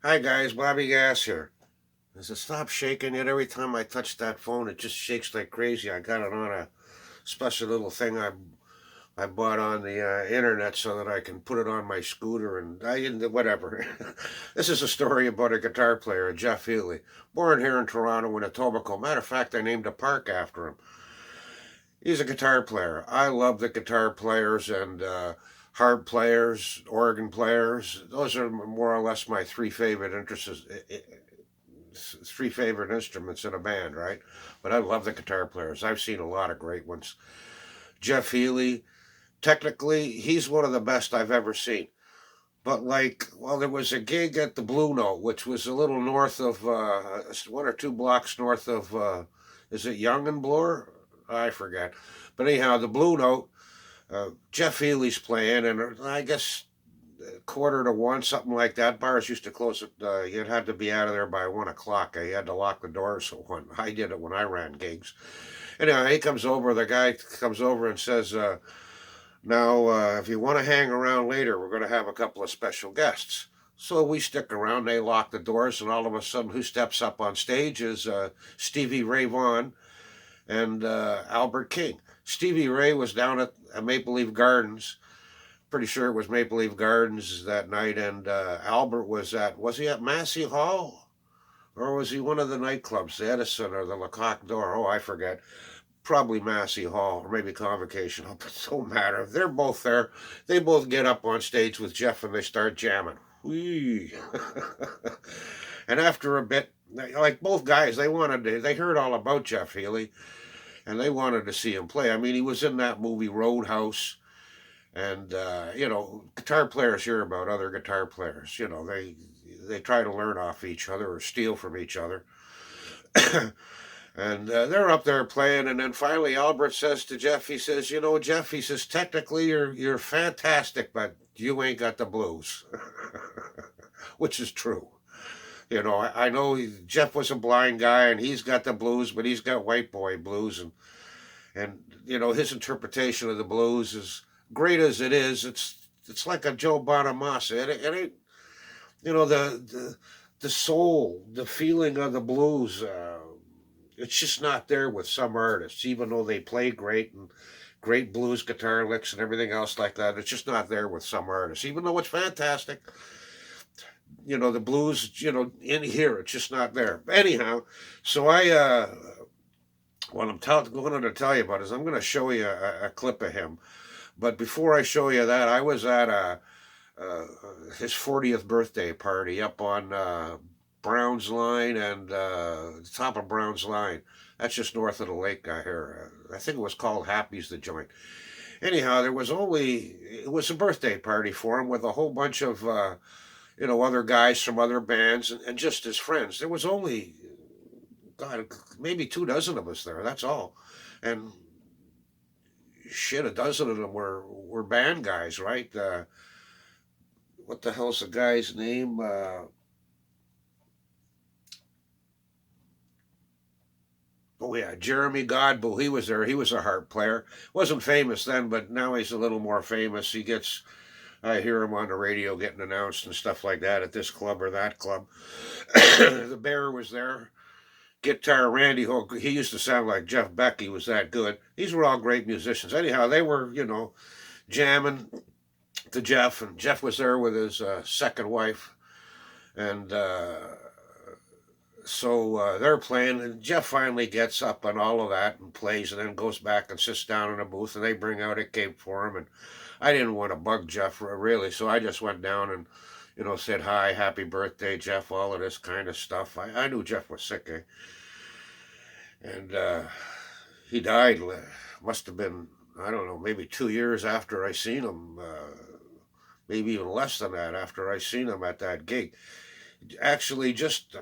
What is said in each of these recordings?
Hi guys, Bobby Gas here. Does it stop shaking yet? Every time I touch that phone, it just shakes like crazy. I got it on a special little thing I bought on the internet so that I can put it on my scooter and whatever. This is a story about a guitar player, Jeff Healey, born here in Toronto in Etobicoke. Matter of fact, I named a park after him. He's a guitar player. I love the guitar players and harp players, organ players. Those are more or less my three favorite instruments in a band, right? But I love the guitar players. I've seen a lot of great ones. Jeff Healey, technically, he's one of the best I've ever seen. But there was a gig at the Blue Note, which was a little north of, one or two blocks north of, is it Young and Bloor? I forget. But anyhow, the Blue Note, Jeff Healey's playing, and I guess quarter to one, something like that. Bars used to close at, you'd have to be out of there by 1 o'clock. You had to lock the doors at one. I did it when I ran gigs. Anyhow, the guy comes over and says, now, if you want to hang around later, we're going to have a couple of special guests. So we stick around, they lock the doors, and all of a sudden, who steps up on stage is Stevie Ray Vaughan and Albert King. Stevie Ray was down at Maple Leaf Gardens. Pretty sure it was Maple Leaf Gardens that night, and Albert was he at Massey Hall? Or was he one of the nightclubs, the Edison or the Lecoq Door? Oh, I forget. Probably Massey Hall or maybe Convocation Hall. It don't matter. They're both there. They both get up on stage with Jeff and they start jamming. Whee. And after a bit, like both guys, they heard all about Jeff Healey and they wanted to see him play. I mean, he was in that movie Roadhouse. And guitar players hear about other guitar players. They try to learn off each other or steal from each other. And they're up there playing, and then finally Albert says to Jeff, he says, Jeff, he says, technically you're fantastic, but you ain't got the blues, which is true. I know Jeff was a blind guy, and he's got the blues, but he's got white boy blues, and his interpretation of the blues is great as it is. It's like a Joe Bonamassa. It ain't the soul, the feeling of the blues. It's just not there with some artists, even though they play great and great blues guitar licks and everything else like that. It's just not there with some artists, even though it's fantastic. The blues, in here, it's just not there. Anyhow, so what going to tell you about is I'm going to show you a clip of him. But before I show you that, I was at uh, his 40th birthday party up on Brown's Line and the top of Brown's Line. That's just north of the lake I hear. I think it was called Happy's the Joint. Anyhow, it was a birthday party for him with a whole bunch of, other guys from other bands and just his friends. There was only, God, maybe 2 dozen of us there. That's all. And shit, a dozen of them were band guys, right? What the hell's the guy's name? Oh yeah, Jeremy Godbout. He was there. He was a harp player. Wasn't famous then, but now he's a little more famous. I hear him on the radio getting announced and stuff like that at this club or that club. The Bear was there. Guitar Randy Hook. He used to sound like Jeff Beck. He was that good. These were all great musicians. Anyhow, they were jamming to Jeff, and Jeff was there with his second wife, and they're playing, and Jeff finally gets up and all of that and plays, and then goes back and sits down in a booth, and they bring out a cake for him. And I didn't want to bug Jeff really, so I just went down and said hi, happy birthday, Jeff, all of this kind of stuff. I knew Jeff was sick, and he died. Must have been, I don't know, maybe 2 years after I seen him. Maybe even less than that after I seen him at that gig. Actually, just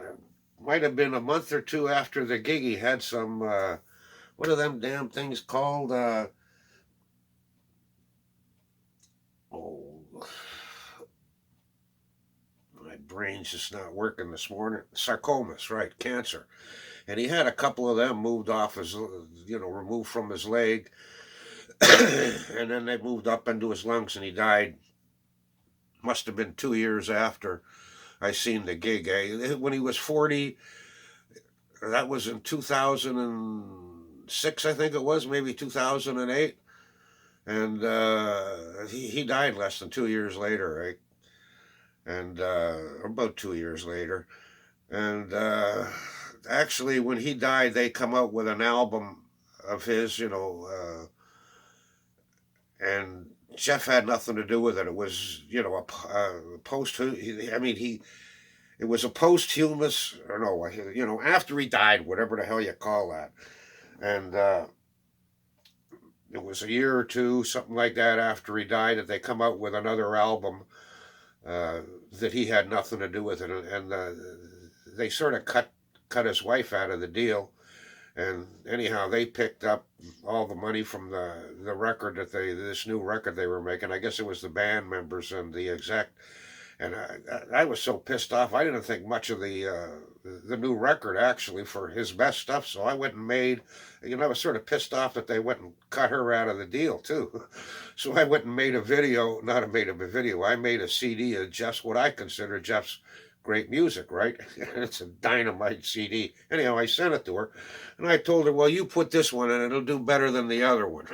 might have been a month or two after the gig. He had some what are them damn things called? Oh, my brain's just not working this morning. Sarcomas, right? Cancer, and he had a couple of them moved off his, removed from his leg, and then they moved up into his lungs, and he died Must have been 2 years after I seen the gig. When he was 40, that was in 2006, I think it was, maybe 2008. And he died less than 2 years later, right? And about 2 years later. And actually, when he died, they come out with an album of his, and Jeff had nothing to do with it. It was, a post. I mean, it was a posthumous, or no, after he died, whatever the hell you call that. And it was a year or two, something like that, after he died, that they come out with another album that he had nothing to do with it, and they sort of cut his wife out of the deal. And anyhow, they picked up all the money from the record this new record they were making. I guess it was the band members and the exec. And I was so pissed off. I didn't think much of the new record, actually, for his best stuff. So I went and made, I was sort of pissed off that they went and cut her out of the deal too. So I went and made a video, not made a video. I made a CD of just what I consider Jeff's great music, right? It's a dynamite CD. Anyhow, I sent it to her, and I told her, well, you put this one in, it'll do better than the other one.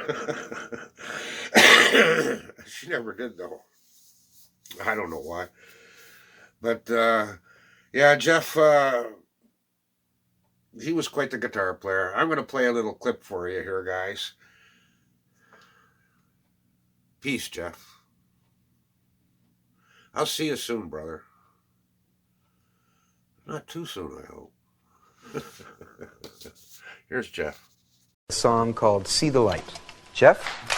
She never did, though. I don't know why. But, yeah, Jeff, he was quite the guitar player. I'm going to play a little clip for you here, guys. Peace, Jeff. I'll see you soon, brother. Not too soon, I hope. Here's Jeff. A song called See the Light. Jeff?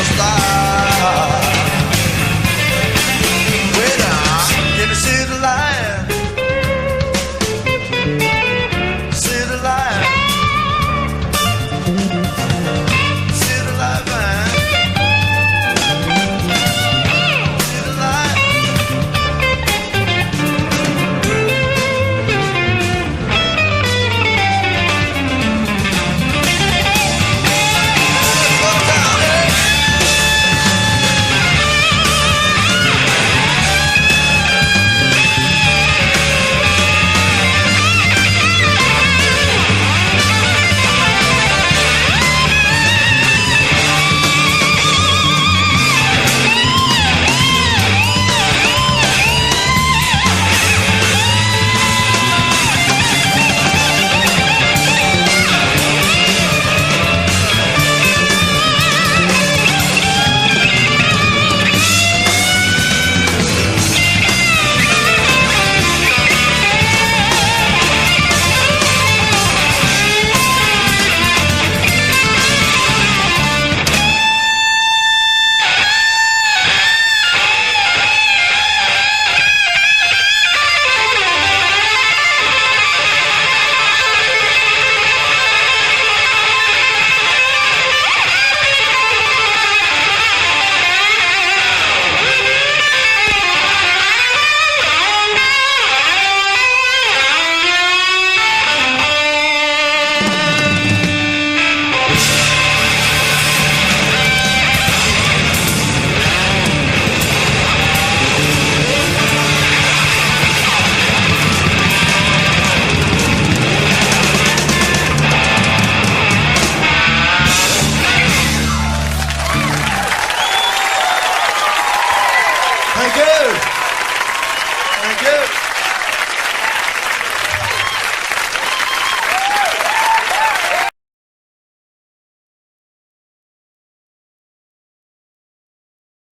style.